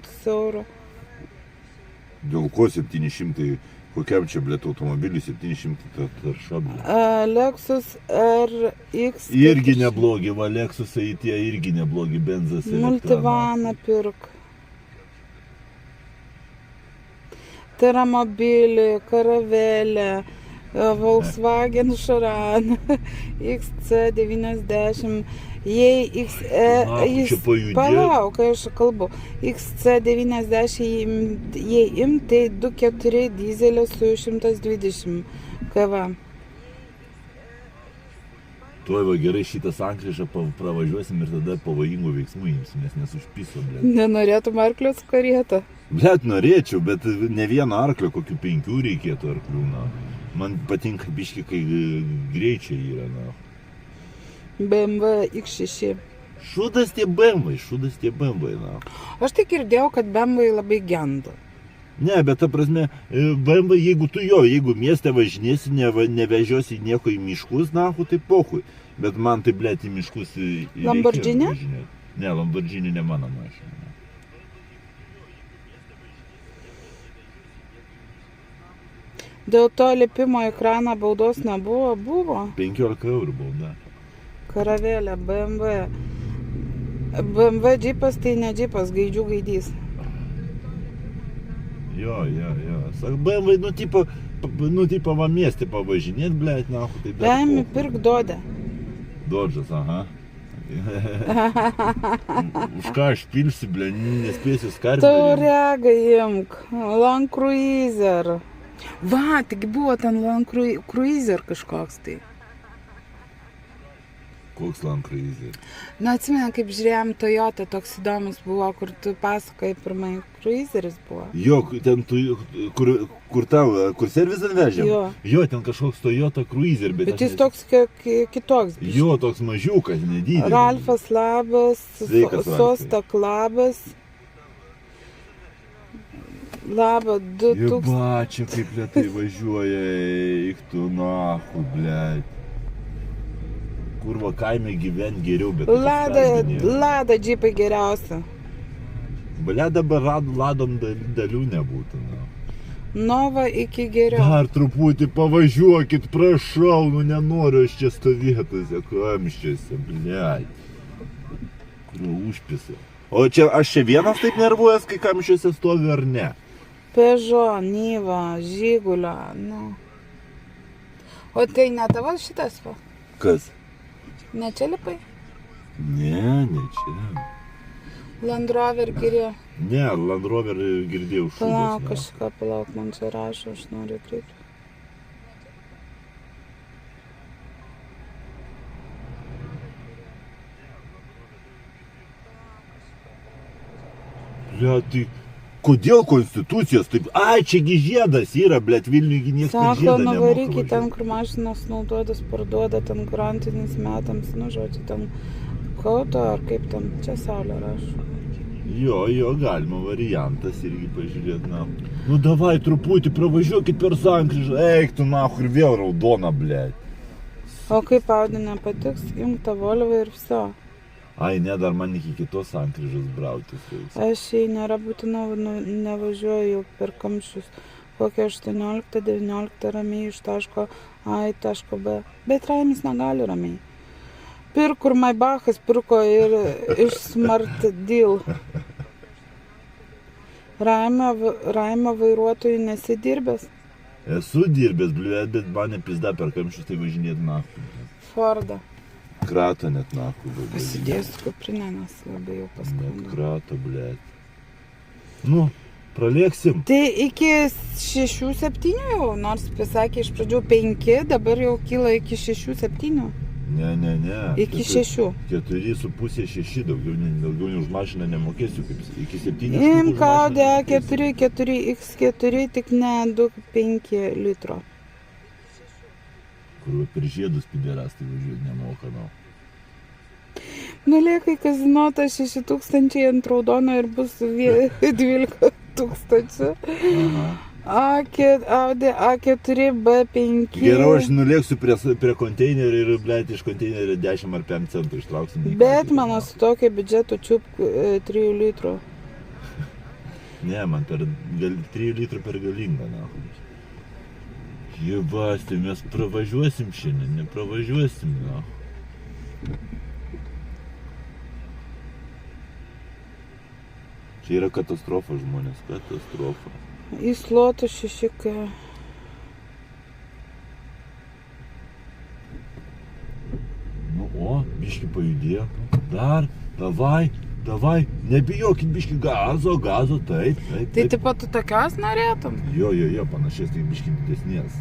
eurų. Dėl ko 700? Kokiam čia, blėt, automobiliui 700 tarša, blėt? Lexus RX. Irgi neblogi, va, Lexusai tie irgi neblogi, benzas. Multivaną pirk. Teramobilį, Karavelę, Volkswagen Charan, XC90, jei palauk, kai aš kalbu, XC90 jei tai 2.4 dizelio su 120 kv. Tuoj va gerai šitą sankryžą pravažiuosim ir tada pavojingų veiksmų imsim, nes užpiso, blėt. Nenorėtum arklio su karieta? Blėt, norėčiau, bet ne vieno arklio, kokių 5 reikėtų arklių, na. Man patinka biški, kai greičiai yra, na. BMW X6. Šūdas tie BMW, na. Aš tik girdėjau, kad BMW labai genda. Ne, bet ta prasme, BMW, jeigu mieste važinėsi, nevežiosi nieko į miškus, nahu, tai pohui. Bet man tai, blėt, į miškus Lamborghini? Ne, Lamborghini ne mano mašina. Dėl to lipimo ekraną baudos nebuvo? Buvo. 15 eurų bauda. Karavelė, BMW. BMW džipas tai ne džipas, gaidžių gaidys. Jo. Sak, BMW, nu tipo va miestį pavažinėt, blėt, nahu, tai dar... Paimi, pirk Dodę. Dodžas, aha. Už ką aš pilsiu, blėt, nespėsiu skarbį. Taurega imk, Land Cruiser. Va, tik buvo ten Land Cruiser kažkoks tai. Koks Land Cruiser? Na, atsimenu, kaip žiūrėjom Toyota, toks įdomus buvo, kur tu pasakai, pirmai Cruiseris buvo. Jo, ten tu, kur servizą vežėm? Jo, ten kažkoks Toyota Cruiser, bet jis toks kitoks. Jo, toks mažiukas, nedidelis. Ralfas labas, Sostak labas. Laba, 2000. Jeba, čia kaip lėtai važiuoja, eik tu nahu, blėt. Kur va kaime gyvent geriau, bet... Lada džipai geriausia. Blia, dabar ladom dalių nebūtų, na. Nova iki geriau. Dar truputį pavažiuokit, prašau, nu nenoriu aš čia stovėtose kamščiuose, bliat. Kuriuo užpisa. O čia, aš čia vienas taip nervuojas, kai kamščiuose stovi ar ne? Peugeot, Niva, Žigulio, nu. O tai ne tavo šitas va? Kas? Ne čia lipai? Ne čia. Land Rover girdėjau. Ne, Land Rover girdėjau šūdas. Palauk, man čia rašo, aš noriu kreipti. Blia, tai kodėl konstitucijos taip? Ai, čiagi žiedas yra, blėt, Vilniui nieks per žiedą nemoka važiuoti. Sako, nuvaryk ten, kur mašinos naudotas, parduoda ten garantinis metams, nu, žodžiu, ten kauto ar kaip ten, čia Saulė rašo. Jo, galima variantas irgi pažiūrėti, na. Nu, davai, truputį pravažiuokit per sankryžą, eik tu, nahu, ir vėl raudona, blėt. O kaip Audi nepatiks, imk tą Volvo ir viso. Ai, ne, dar man iki kitos sankryžos brautis. Aš jei nėra būtina, nevažiuoju jau per kamščius. Kokia 18-19 ramiai iš taško A į taško B. Bet Raimis negali ramiai. Pirk, kur Maybachas pirko ir iš Smart Deal. Raimo vairuotojų nesidirbęs? Esu dirbęs, bet man nepizda per kamščius, tai važinėt nahu. Fordą. Krato net nahu. Pasidėsiu kuprinę, nes labai jau paskambinu. Net krato, blėt. Nu, pralėksim. Tai iki 6-7 jau, nors pasakė iš pradžių 5, dabar jau kyla iki 6-7. Ne. Iki 6. 4,5-6, daugiau už mašiną nemokėsiu, kaip iki 7. Imk Audi A4, 4X4, tik ne 2,5 litro. Kur per žiedus pideras, tai važiuoti nemoka, nu. Nulėkai kazinota 6,000 ant raudono ir bus 12,000. Audi A4, B5. Geriau aš nulėksiu prie konteinerio ir, blėt, iš konteinerio 10 ar 5 centų ištrauksim. Bet mano su tokio biudžeto čiupk 3 litrų. Ne, man 3 litrų per galingą, na. Jebasti, mes pravažiuosim šiandien, nepravažiuosim, na. Čia yra katastrofa, žmonės, katastrofa. Į slotų 6K. Nu, o, biški pajudėjo. Dar, davai, nebijokit biški gazo, taip. Tai taip pat tu tokios norėtum? Jo, panašiai, tai biški didesnės.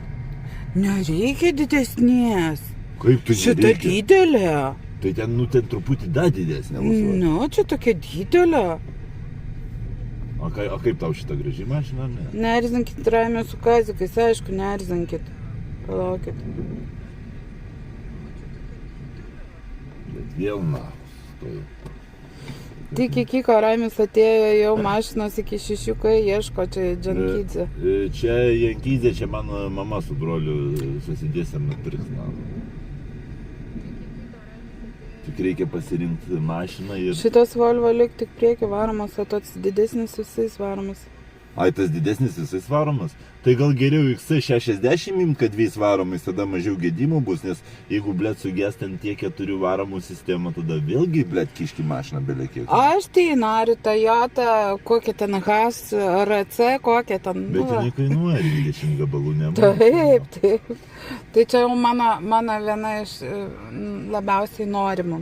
Nereikia didesnės. Kaip tu Šita nereikia? didelė. Tai ten truputį dar didesnė. Nu, čia tokia didelė. O kaip tau šitą graži mašina, ne? Neerzinkit Raimio su kazikais, aišku, neerzinkit. Palaukit. Bet vėl na, stoju. Tik iki ką Raimis atėjo jau mašinos iki 6K ieško, čia Džankydze. Čia Jankydze, čia mano mama su broliu susidėsim nupirks, na. Tik reikia pasirinkti mašiną ir... Šitas Volvo lik tik priekį varomas, o toks didesnis visais varomas. Ai, tas didesnis visais varomas? Tai gal geriau XC60 imt, kad 2 varomais, tada mažiau gedimų bus, nes jeigu, blėt, suges ten tie 4 varomų sistemą, tada vėlgi, blėt, kiški mašiną belėkiek. Aš tai noriu Toyota, kokią ten RC, kokią ten... Bet jinai kainuoja 20 gabalų nemoka. Taip. Tai čia jau mano viena iš labiausiai norimų.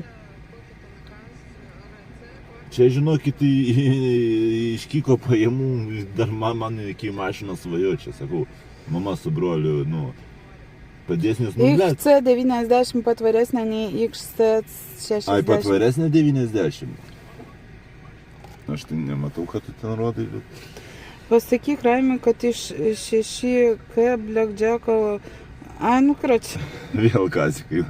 Čia, žinokit, iš Kiko pajamų dar man iki mašinos svajo, čia sakau, mama su broliu, nu, padėsnis, nu, blėt. XC90 patvaresnė nei XC60. Ai, patvaresnė 90. Aš tai nematau, kad tu ten rodai, bet... Pasakyk Raimui, kad iš 6K Blackjacko... Ai, nukračiu. Vėl kazikai.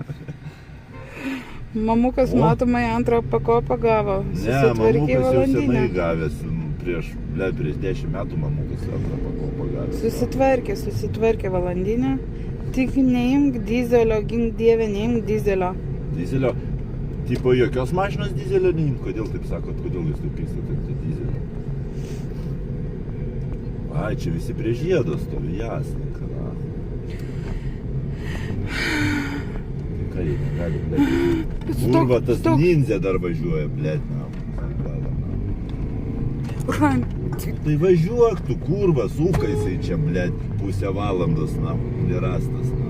Mamukas matomai antrą pakopą gavo. Ne, mamukas jau senai gavęs. Prieš 10 metų mamukas antrą pakopą gavęs. Susitvarkė valandinę. Tik neimk dizelio, gink dievė, neimk dizelio. Dizelio? Tipo jokios mašinos dizelio neimk? Kodėl taip sakot? Kodėl jūs taip pykstate dizelio? Ai, čia visi prie žiedo stovi, jasne, kana. Tai ką jie negali, blėt. Kurva, tas ninja dar važiuoja, blėt, na. Raim. Tai važiuok tu, kurva, suka jisai čia, blėt, pusę valandos, na, nerastas, na.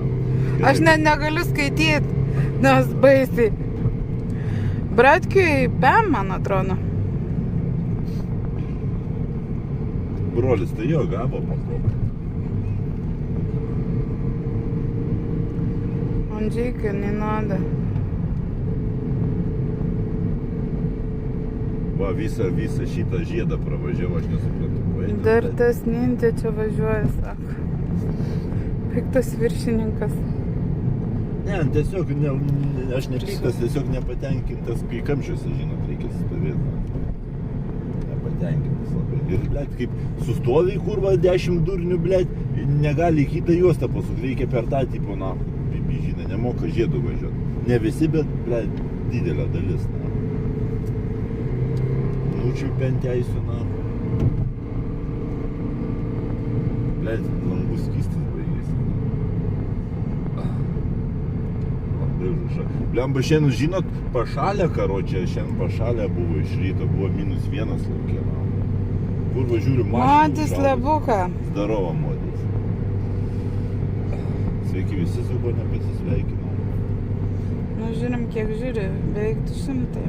Aš negaliu skaityti, nes baisiai. Bratkiui PM, man atrodo. Brolis, tai jo gavo pakopą. Andžyka, не надо. Va, visą šitą žiedą pravažiavo, aš nesuprantu. Dar tas ninja čia važiuoja, sako. Piktas viršininkas. Ne, tiesiog, aš nepiktas, tiesiog nepatenkintas, kai kamščiuose, žinot, reikia stovėti. Nepatenkintas labai. Ir, blėt, kaip sustovi kurva 10 durnių, blėt, negali į kitą juostą pasukti, reikia per tą tipo, na, žinai, nemoka žiedų važiuoti. Ne visi, bet, blėt, didelė dalis, na. Nučiupiant teisų, na. Blėt, langų skystis baigėsi. Labai žuša. Blemba, šiandien, žinot, pašalė karočią, šiandien pašalė buvo iš ryto, buvo -1 lauke, na. Kur važiūriu mašiną. Modis labuka. Zdarova, modis. Sveiki visi, su kuo nepasisveikinau. Nu, žiūrim, kiek žiūri, beveik 200.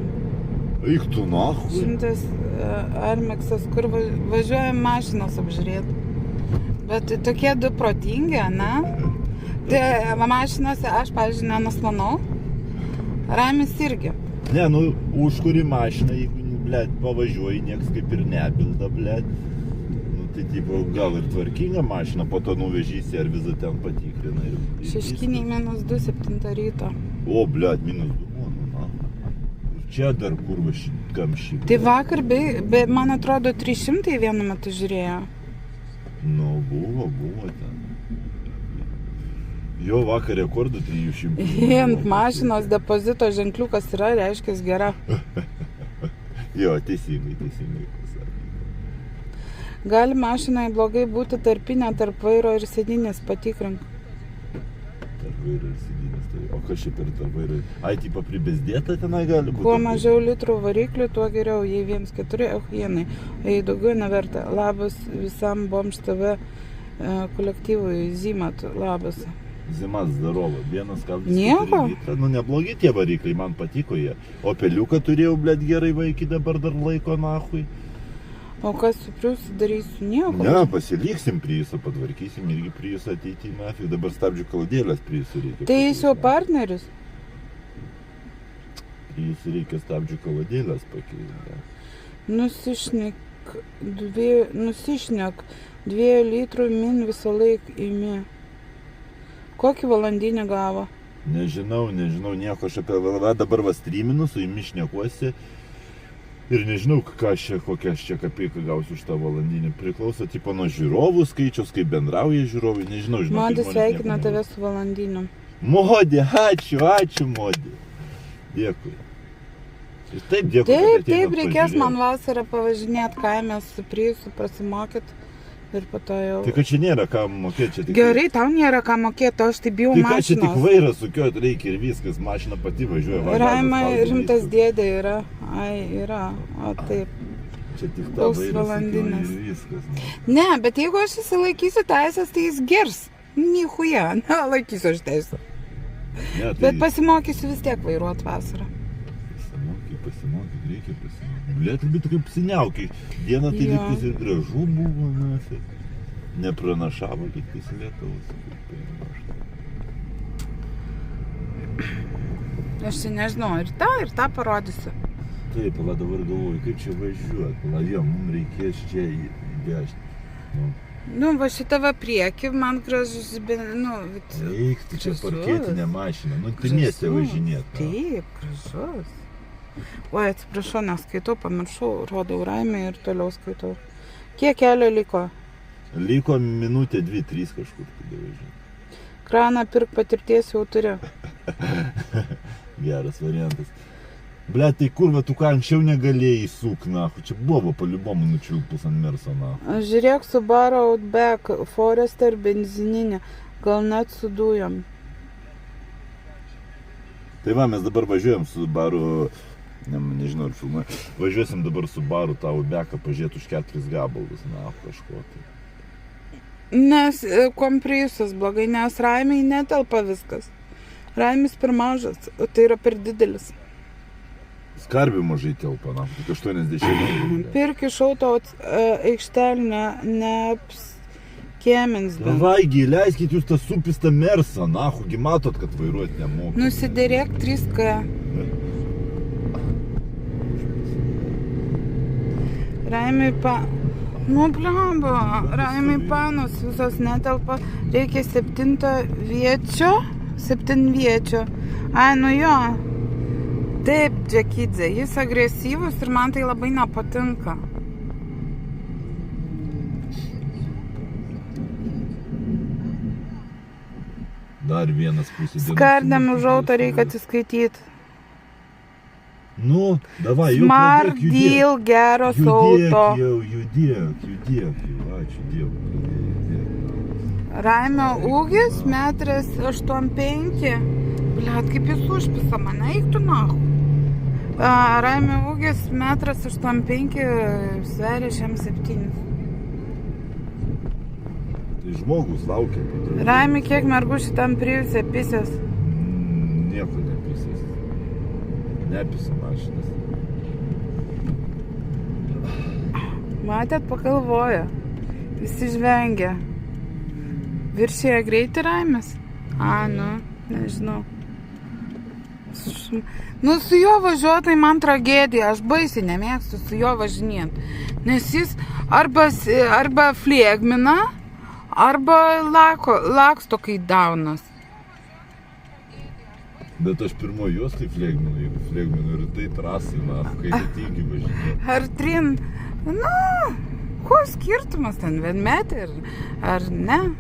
Eik tu nahui. 100 Armexas, kur važiuojam mašinos apžiūrėti. Bet tokie du protingi, ne? Tai mašinose aš, pavyzdžiui, nenuslanau. Raimis irgi. Ne, nu, už kurį mašiną, jeigu, blėt, pavažiuoji, nieks kaip ir nebilda, blėt. Nu, tai, tipo, gal ir tvarkinga mašina, po to nuvežysi, ar vizą ten patikrina. Šeškiniai -2, 7 ryto. O, blėt, -2, na. Ir čia dar kurva kamščiai. Tai vakar, man atrodo, 300 vienu metu žiūrėjo. Nu, buvo ten. Jo, vakar rekordų 300. Ant mašinos depozito ženkliukas yra, reiškia gera. Jo, teisingai pasakė. Gali mašinai blogai būti tarpinė tarp vairo ir sėdynės, patikrink. Tarp vairo ir sėdynės, tai o kas čia per tarp vairo? Ai, tipo pribezdėta tenai gali būti? Kuo mažiau litrų variklių, tuo geriau. Jei 1,4 euchienai, o jei daugiau neverta. Labas visam Bomž TV kolektyvui. Zimat, labas. Zimat, zdarovo. 1,4 Nieko. litrą. Nu, neblogi tie varikliai, man patiko jie. O peliuką turėjau, blėt, gerai vaikį, dabar dar laiko nahui. O kas su Priusu darysiu? Nieko. Ne, pasiliksim Priusą, patvarkysim irgi Priusą ateityje, nafig. Dabar stabdžių kaladėlės Priusą reikia. Tai jis jau partneris? Priusą reikia stabdžių kaladėlės pakeisti. Nusišnek 2 litrų min visą laiką imi. Kokį valandinį gavo? Nežinau, nieko aš apie VLV dabar va streaminu, su jumis šnekuosi. Ir nežinau, kokią aš čia kapeiką gausiu už tą valandinį. Priklauso tipo nuo žiūrovų skaičiaus, kaip bendrauja žiūrovai, nežinau. Modė sveikina tave su valandiniu. Modė, ačiū Modė. Dėkui. Ir taip, dėkui. Taip, reikės man vasarą pavažinėti kaime su Priusu, prasimokyti. Ir po to jau... Tai kad čia nėra ką mokėti, čia tik... Gerai, tau nėra ką mokėti, o aš tai bijau mašinos. mašinos. Tai kad čia tik vairą sukioti reikia ir viskas, mašina pati važiuoja. Raima rimtas dėdė yra. Ai, yra. O taip. Čia tik ta vairą sukioti ir viskas. Ne, bet jeigu aš įsilaikysiu teisės, tai jis gers. Nichuja, nelaikysiu aš teisę. Bet pasimokysiu vis tiek vairuoti vasarą. Pasimokyk, reikia pasimokyk. Blėt, bet kaip seniaukiai. Diena tai lygtis ir gražu buvo, nafig. Nepranašavo lygtis Lietuvos. Aš čia nežinau, ir tą parodysiu. Taip, pala dabar galvoju, kaip čia važiuoti. Pala, jo, mums reikės čia įdėšti. Nu, va šitą va priekį, man gražus, nu... Eik, tai čia parkėtinė mašina. Nu, tai mieste važinėt. Taip, gražus. Oi, atsiprašau, neskaitau, pamiršau, rodau Raimai ir toliau skaitau. Kiek kelio liko? Liko minutė 2-3 kažkur tada važiuoti. Kraną pirk, patirties jau turi. Geras variantas. Blet, tai kur, va, tu ką anksčiau negalėjai įsuk, nahu. Čia buvo paliubomu nučiulpus ant Merso, nahu. Žiūrėk, Subaru Outback, Forester benzininė, gal net su dujom. Tai va, mes dabar važiuojam su Subaru, nežinau, ar filmuoju, važiuosim dabar su Subaru tą Outbacką pažiūrėti už 4 gabalus, nahu, kažko tai. Nes kuom Priusas blogai, nes Raimiai netelpa viskas. Raimis per mažas, o tai yra per didelis. Skarbių mažai telpa, na, tik 80. Pirk iš auto aikštelį, neapskėmins. Vaigi, leiskit jūs tą supistą Mersą, nahu, gi matot, kad vairuoti nemoka. Nusidėrėk 3K. Raimiai Nu, blemba, Raimiai panos visos netelpa, reikia 7 viečio. Ai, nu jo. Taip, Džekidze, jis agresyvus ir man tai labai nepatinka. Dar vienas pusė dienos. Skardėm už auto reikia atsiskaityti. Nu, davai, jau Smart deal, geros auto. Judėk, ačiū Dievui. Raimio ūgis 1,85 m. Blet, kaip jis užpisa mane, eik tu nahu. Raimio ūgis 1,85 m, sveria 7. Tai žmogus laukia. Raimi, kiek mergučių tam Priuse pisės? Nieko nepisės. Nepisa mašinas. Matėt, pagalvoja. Visi žvengia. Viršėja greitį Raimis? Nu, nežinau. Nu, su juo važiuotai man tragedija. Aš baisiai nemėgstu su juo važinėti. Nes jis arba fliegmina, arba laksto kai daunas. Bet aš pirmoji juos tai fliegminu ir tai trasai, kai tai tingi važinėti. Ar trin, kuo skirtumas ten, vienmetė ar ne?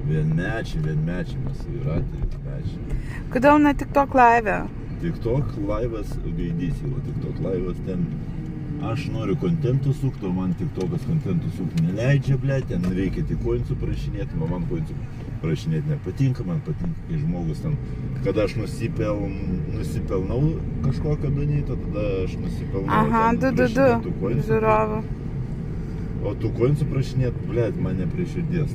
Vienmečiai mes vairuotojai, vienmečiai. Kodėl ne TikTok live? TikTok laivas gaidys, TikTok laivas ten Aš noriu kontentų sukti, o man tik tokas kontentų sukti neleidžia, blėt, ten reikia tik koinsų prašinėti, o man koinsų prašinėti nepatinka, man patinka, kai žmogus ten, kada aš nusipelnau kažkokią donėtą, tada aš nusipelnau. Aha, du, žiūrovų. O tų koinsų prašinėti, blėt, man ne prie širdies,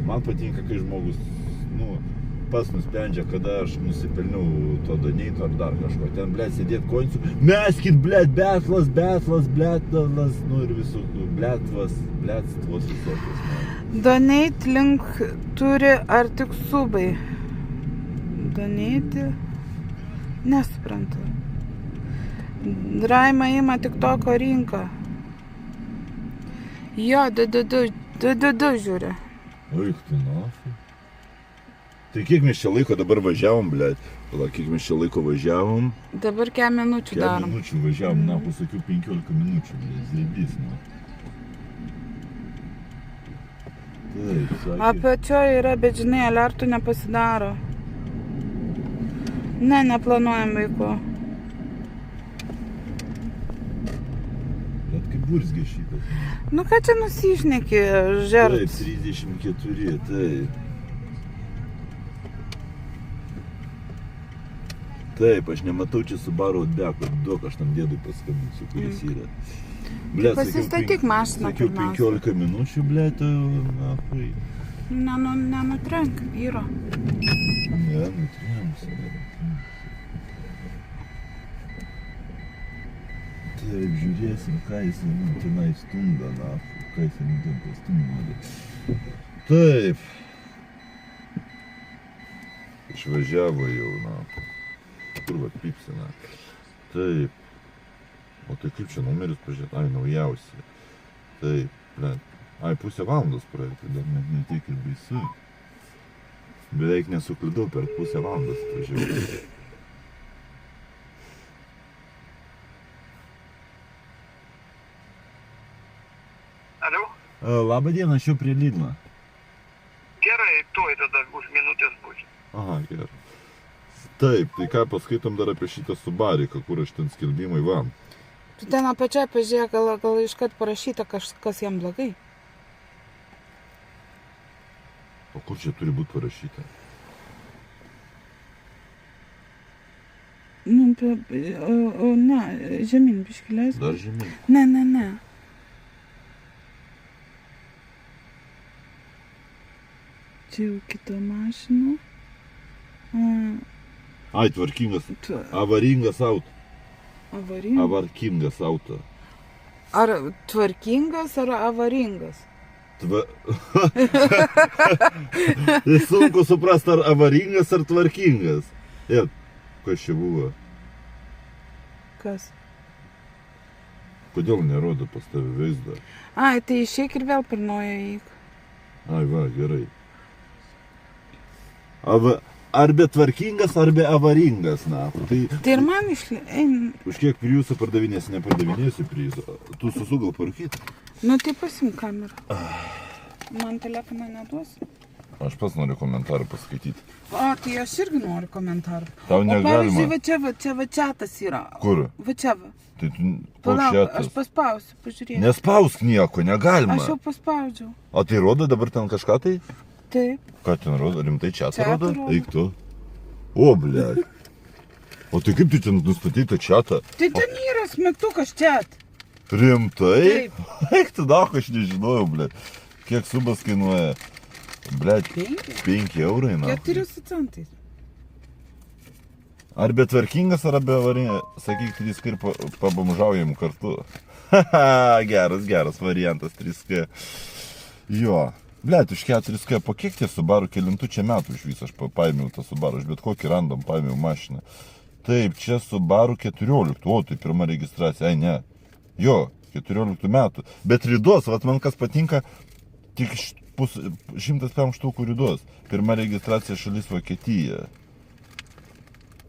Man patinka, kai žmogus, pats nusprendžia, kada aš nusipelniau to donėto ar dar kažko. Ten, blėt, sėdėt koinsų. Meskit, blėt, betlas, ir visokių, blėtvos visokios. Donate link turi ar tik subai? Donate? Nesuprantu. Raima ima tik toko rinką. Jo, du žiūri. Oik, tu nafu. Tai kiek mes čia laiko dabar važiavom, blėt? Kiek mes čia laiko važiavom? Dabar kiek minučių darom? Kiek minučių važiavom, pasakiau 15 minučių, blėt, zėbys, Taip, sakė. Apačioje yra, bet žinai, alertų nepasidaro. Ne, neplanuojam vaiko. Bet kaip burzgė šitas. Ką čia nusišneki, žert? Taip, 34, taip. Taip, aš nematau čia Subaru Outbacko, duok aš tam dėdui paskambinsiu, kuris yra. Blėt, pasistatyk mašiną sakiau 15 minučių, blėt, nahui. Nenutrenk, vyro. Ne, nutremsi. Taip, žiūrėsim, ką jis tenai stunda, nahui. Ką jis ten pastumda. Taip. Išvažiavo jau, nahui. Kur va pipsina. Taip. O tai kaip čia numeris pažiūrėt? Ai, naujausi. Taip, blėt. Ai, pusę valandos praėjo, tai dar net ne tiek ir baisu. Beveik nesuklydau, per pusę valandos važiavau. Alio? Labą dieną, aš jau prie Lidlo. Gerai, tuoj tada už minutės bus. Aha, gerai. Taip, tai ką paskaitom dar apie šitą Subariką, kur aš ten skelbimai va. Tu ten apačioje pažiūrėk, gal iškart parašyta kas jam blogai. O kur čia turi būti parašyta? Ne, žemyn biškilės. Dar žemyn? Ne. Čia jau kita mašina. Ai, tvarkingas, avaringas auto. Avaringas? Avarkingas auto. Ar tvarkingas, ar avaringas? Sunku suprast, ar avaringas, ar tvarkingas. Kas čia buvo? Kas? Kodėl nerodo pas tave vaizdą? Ai, tai išeik ir vėl per naują įk. Ai, va, gerai. Ar be tvarkingas, ar be avaringas, Tai ir man už kiek Priusą pardavinėsi, nepardavinėsi Priusą. Tu susu gal parūkyt? Tai pasim kamerą. Man telefoną neduosi? Aš pats noriu komentarą paskaityti. O, tai aš irgi noriu komentarą. Tau negalima. O pavyzdžiui, va čia čatas yra. Kur? Va čia va. Tai tu Palauk, čatas. aš paspausiu, pažiūrėk. Nespausk nieko, negalima. Aš jau paspaudžiau. O tai rodo dabar ten kažką tai? Taip. Ką ten rodo? Rimtai čatą rodo? rodo. Eik tu. O, blėt. O tai kaip tu ten nustatei tą čatą? Tai ten yra smegtukas čat. Rimtai? Taip. Eik tu daug, aš nežinojau, blėt. Kiek subas kainuoja? Blėt, 5 eurai, 4 su centais. Ar be tvarkingas, ar be avaringas? Sakyk, 3K ir pabamžaujam kartu. Geras variantas, 3K. Jo. Blet, už 4K, po kiek tie Subaru, kelintų čia metų iš viso aš paėmiau tą Subaru, aš bet kokį random paėmiau mašiną. Taip, čia Subaru 14, o tai pirma registracija, ai ne. Jo, 14 metų. Bet ridos, vat man kas patinka, tik 105 štukų ridos. Pirma registracija šalis Vokietija.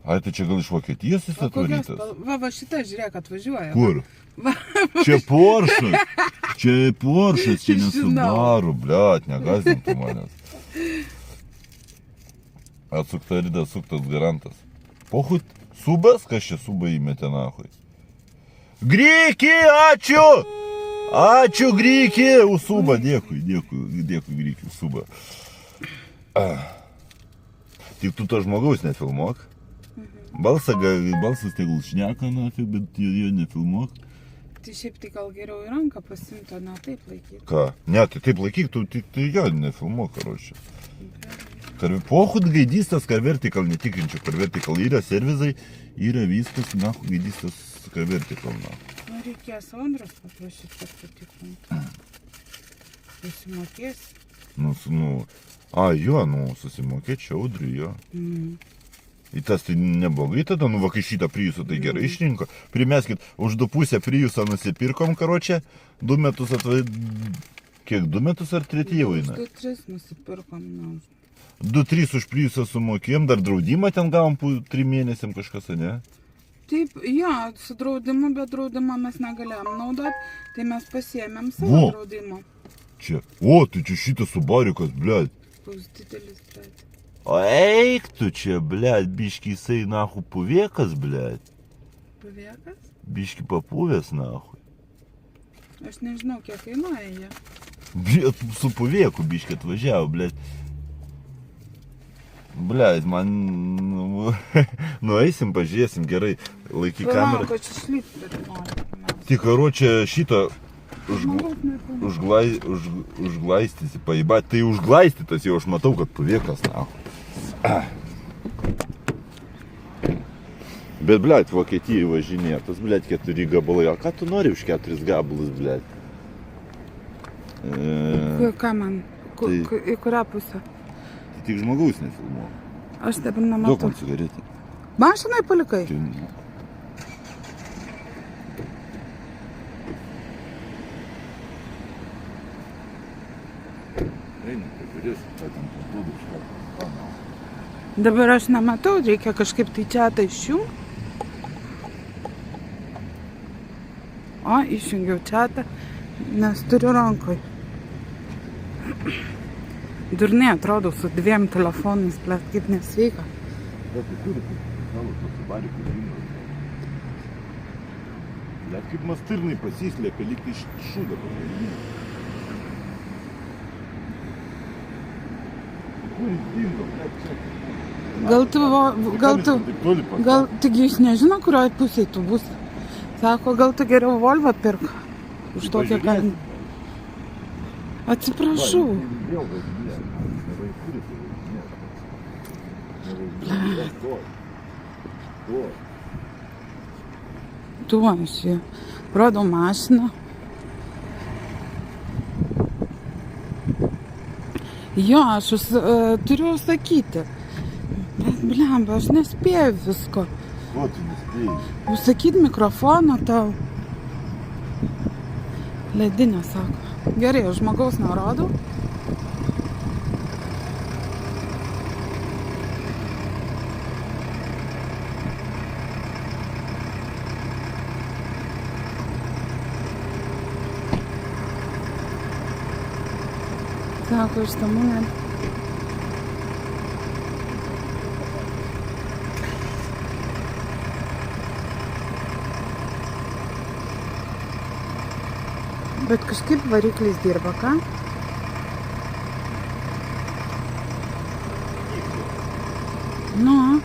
Ai, tai čia gal iš Vokietijos jis atvarytas? Va šitą žiūrėk, atvažiuoja. Kur? Čia Poršas. Čia Poršas, čia ne Subaru, bliat, negazdintų manęs. Atsukta rida, suktas garantas. Pohui, subas, kas čia subą įmetė nahui. Griki, ačiū! Ačiū, Griki! Usuba, dėkui, Griki, usuba. Tik tu to žmogaus nefilmuok. Balsas tegul šneka, bet jo nefilmuok. Tai šiaip tai gal geriau į ranką pasimti, o ne taip laikyti. Ką? Ne, tai taip laikyk, tai jo nefilmuok, karočią. Pohud gaidystas, kar vertikal netikrinčiau, kar vertikal yra servizai, yra viskas, nahu gaidystas, kar vertikal, na. Nu, reikės Andras paprašyti, kad patikrinti. Susimokės. Susimokėčiau, Audriui, jo. Į tas tai neblogai tada, va kai šitą Priusą tai gerai išrinko. Primeskit, už 2,5 Priusą nusipirkom, karočią, 2 metus Kiek, 2 metus ar 3 jau eina? 2-3 nusipirkom, na. 2-3 už Priusą sumokėjom, dar draudimą ten gavom 3 mėnesiam kažkas, ne? Taip, jo, su draudimu, bet draudimą mes negalėjom naudot, tai mes pasiėmėm savo draudimą. Čia, tai čia šitas Subariukas, blėt. Koks didelis, blėt. O eik tu čia, blėt, biški jisai nahu puvėkas, blėt. Puvėkas? Biški papuvės, nahu. Aš nežinau, kiek kainuoja jie. Blėt, su puvėku biški atvažiavo, blėt. Blėt, man... Nueisim, pažiūrėsim, gerai, laiky kamerą. Palauk, aš išlipti, bet noriu. Tik, karočią, šitą užglaistysi, paibati. Tai užglaistytas jau, aš matau, kad puvėkas, nahu. Bet, blėt, Vokietijai važinėja, tas, blėt, 4 gabalai. O ką tu nori už 4 gabalus, blėt? Ką man? Į kurią pusę? Tai tik žmogaus nefilmuoja. Aš dabar nematau. Duok man cigaretę. Mašinai palikai? Eina, pažiūrės, ką ten duodu iš karto. Dabar aš nematau, reikia kažkaip tai čiatą išjungti. O, išjungiau čiatą, nes turiu rankoj. Durnai atrodau su 2 telefonais, blėt, kaip nesveika. Bet tai turi savo to Subarikų žinios. Blėt, kaip mastirnai pasislėpė, lyg iš šūdą pagrindinį. Kur jis dingo, blėt, čia? Gal tik jis nežino, kurioje pusėje tu bus. Sako, gal tu geriau Volvo pirk už tokią kainą. Atsiprašau. Tu aš jį. Rodau mašiną. Jo, aš turiu užsakyti. Bet, blemba, aš nespėjau visko. Ko tu nespėjai? Užsakyti mikrofoną tau. Ledinė, sako. Gerai, žmogaus nerodau. Sako, iš tamų net. Bet kažkaip variklis dirba, ką? Nu.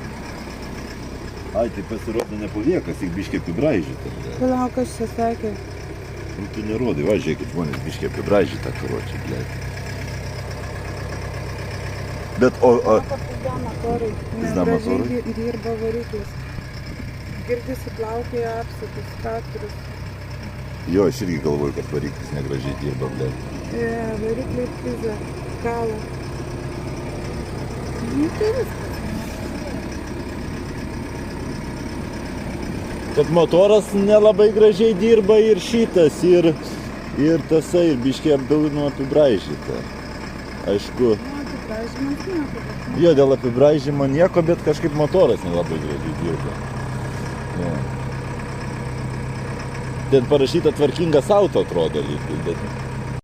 Ai, tai pasirodo ne paviekas, tik biškiai apibraižyta. Palauk, aš čia sakė. Nu, tu nerodai, va, žiūrėkit, žmonės biškiai apibraižyta, karočią, blėt. Bet, Pizda motorai. motorai? Dirba variklis. Girdisi plaukioja apsukus, traktorius. Jo, aš irgi galvoju, kad variklis negražiai dirba, blėt. Varikliai pizda, kala. Nu, tai viskas. Kad motoras nelabai gražiai dirba ir šitas, ir tasai, ir biškiai apdaunų apibraižyta. Aišku. Apibraižymas nieko. Jo, dėl apibraižymo nieko, bet kažkaip motoras nelabai gražiai dirba. Ja. Ten parašyta tvarkingas auto atrodo lyg, bet